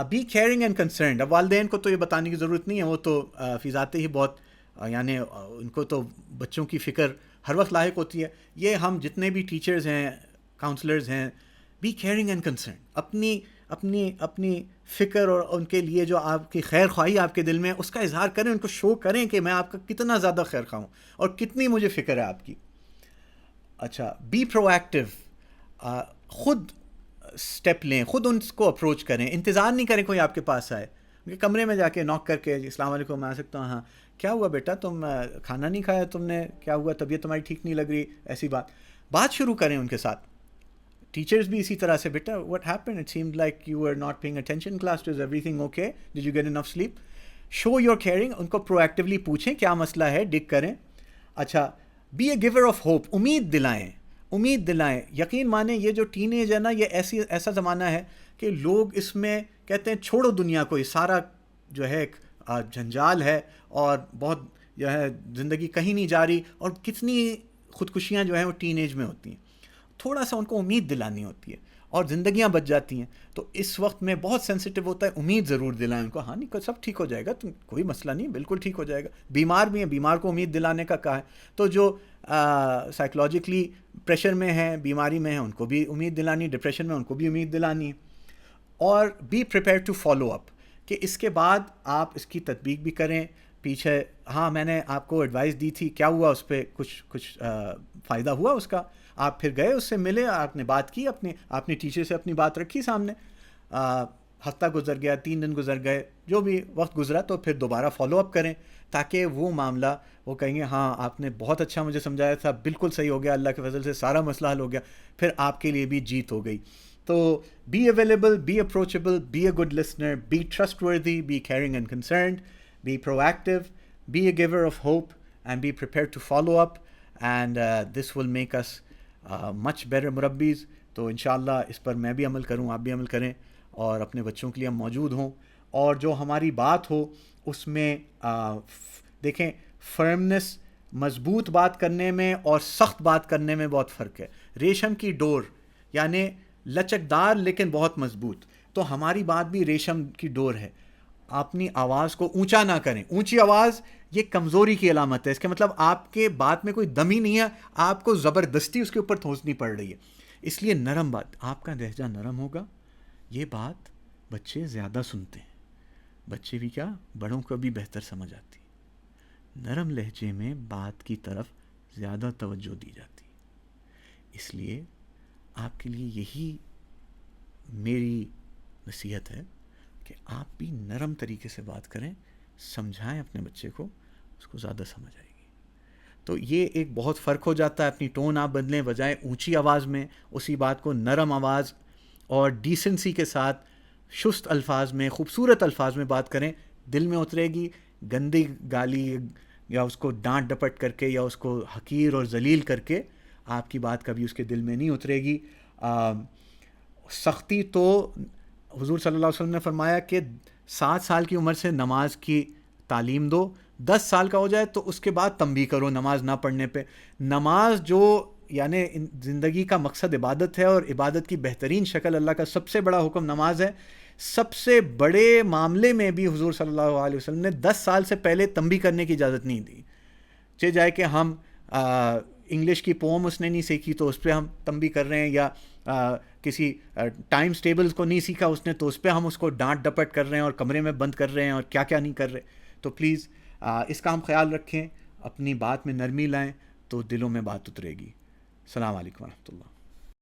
Be caring and concerned. اب والدین کو تو یہ بتانے کی ضرورت نہیں ہے، وہ تو فی ذاتے ہی بہت یعنی ان کو تو بچوں کی فکر ہر وقت لاحق ہوتی ہے. یہ ہم جتنے بھی ٹیچرز ہیں، کاؤنسلرز ہیں، بی کیئرنگ اینڈ کنسرنڈ. اپنی فکر اور ان کے لیے جو آپ کی خیر خواہی آپ کے دل میں ہے اس کا اظہار کریں، ان کو شو کریں کہ میں آپ کا کتنا زیادہ خیر خواہ ہوں اور کتنی مجھے فکر ہے آپ کی. اچھا، بی پرو ایکٹیو. خود اسٹیپ لیں، خود ان کو اپروچ کریں، انتظار نہیں کریں کوئی آپ کے پاس آئے. کمرے میں جا کے ناک کر کے السلام علیکم میں آ سکتا ہوں؟ ہاں. کیا ہوا بیٹا، تم کھانا نہیں کھایا تم نے؟ کیا ہوا، طبیعت تمہاری ٹھیک نہیں لگ رہی؟ ایسی بات شروع کریں ان کے ساتھ. ٹیچرز بھی اسی طرح سے، بیٹا what happen, it seemed like you are not paying attention class, is everything okay, did you get enough sleep? Show your caring. ان کو پرو ایکٹیولی پوچھیں کیا مسئلہ ہے، ڈگ کریں. اچھا، be a giver of hope. امید دلائیں. یقین مانیں یہ جو ٹین ایج ہے نا، یہ ایسا زمانہ ہے کہ لوگ اس میں کہتے ہیں چھوڑو دنیا کو، یہ سارا جو ہے ایک جنجال ہے اور بہت جو ہے زندگی کہیں نہیں جا رہی، اور کتنی خودکشیاں جو ہیں وہ ٹین ایج میں ہوتی ہیں. تھوڑا سا ان کو امید دلانی ہوتی ہے اور زندگیاں بچ جاتی ہیں. تو اس وقت میں بہت سینسٹیو ہوتا ہے، امید ضرور دلائیں ان کو. ہاں نہیں، سب ٹھیک ہو جائے گا، تم کوئی مسئلہ نہیں، بالکل ٹھیک ہو جائے گا. بیمار بھی ہیں، بیمار کو امید دلانے کا کہا ہے. تو جو سائیکلوجیکلی پریشر میں ہیں، بیماری میں ہیں، ان کو بھی امید دلانی، ڈپریشن میں ان کو بھی امید دلانی. اور be prepare to follow up, کہ اس کے بعد آپ اس کی تطبیق بھی کریں. پیچھے ہاں میں نے آپ کو ایڈوائس دی تھی، کیا ہوا اس پہ؟ کچھ فائدہ ہوا اس کا؟ آپ پھر گئے، اس سے ملے، آپ نے بات کی، اپنے ٹیچر سے اپنی بات رکھی سامنے. ہفتہ گزر گیا، 3 دن گزر گئے، جو بھی وقت گزرا، تو پھر دوبارہ فالو اپ کریں تاکہ وہ معاملہ وہ کہیں گے ہاں آپ نے بہت اچھا مجھے سمجھایا تھا، بالکل صحیح ہو گیا، اللہ کے فضل سے سارا مسئلہ حل ہو گیا. پھر آپ کے لیے بھی جیت ہو گئی. تو be available, be approachable, be a good listener, be trustworthy, be caring and concerned, be proactive, be a giver of hope, and be prepare to follow up. And this will make us much better مربیز. تو انشاءاللہ اس پر میں بھی عمل کروں، آپ بھی عمل کریں، اور اپنے بچوں کے لیے ہم موجود ہوں. اور جو ہماری بات ہو اس میں دیکھیں، فرمنس، مضبوط بات کرنے میں اور سخت بات کرنے میں بہت فرق ہے. ریشم کی ڈور یعنی لچکدار لیکن بہت مضبوط. تو ہماری بات بھی ریشم کی ڈور ہے. اپنی آواز کو اونچا نہ کریں. اونچی آواز یہ کمزوری کی علامت ہے. اس کا مطلب آپ کے بات میں کوئی دم ہی نہیں ہے، آپ کو زبردستی اس کے اوپر ٹھونسنی پڑ رہی ہے. اس لیے نرم بات، آپ کا لہجہ نرم ہوگا. یہ بات بچے زیادہ سنتے ہیں، بچے بھی کیا، بڑوں کو بھی بہتر سمجھ آتی. نرم لہجے میں بات کی طرف زیادہ توجہ دی جاتی. اس لیے آپ کے لیے یہی میری نصیحت ہے کہ آپ بھی نرم طریقے سے بات کریں، سمجھائیں اپنے بچے کو، اس کو زیادہ سمجھ آئے گی. تو یہ ایک بہت فرق ہو جاتا ہے. اپنی ٹون آپ بدلیں، بجائے اونچی آواز میں اسی بات کو نرم آواز اور ڈیسنسی کے ساتھ شست الفاظ میں، خوبصورت الفاظ میں بات کریں، دل میں اترے گی. گندی گالی یا اس کو ڈانٹ ڈپٹ کر کے یا اس کو حقیر اور ذلیل کر کے آپ کی بات کبھی اس کے دل میں نہیں اترے گی. سختی تو حضور صلی اللہ علیہ وسلم نے فرمایا کہ 7 سال کی عمر سے نماز کی تعلیم دو، 10 سال کا ہو جائے تو اس کے بعد تنبیہ کرو نماز نہ پڑھنے پہ. نماز جو یعنی زندگی کا مقصد عبادت ہے، اور عبادت کی بہترین شکل، اللہ کا سب سے بڑا حکم نماز ہے. سب سے بڑے معاملے میں بھی حضور صلی اللہ علیہ وسلم نے 10 سال سے پہلے تنبیہ کرنے کی اجازت نہیں دی. چاہے جائے کہ ہم انگلش کی پوم اس نے نہیں سیکھی تو اس پہ ہم تنبیہ کر رہے ہیں، یا کسی ٹائمز ٹیبلز کو نہیں سیکھا اس نے تو اس پہ ہم اس کو ڈانٹ ڈپٹ کر رہے ہیں اور کمرے میں بند کر رہے ہیں اور کیا کیا نہیں کر رہے. تو پلیز اس کا ہم خیال رکھیں، اپنی بات میں نرمی لائیں تو دلوں میں بات اترے گی. السلام علیکم ورحمۃ اللہ.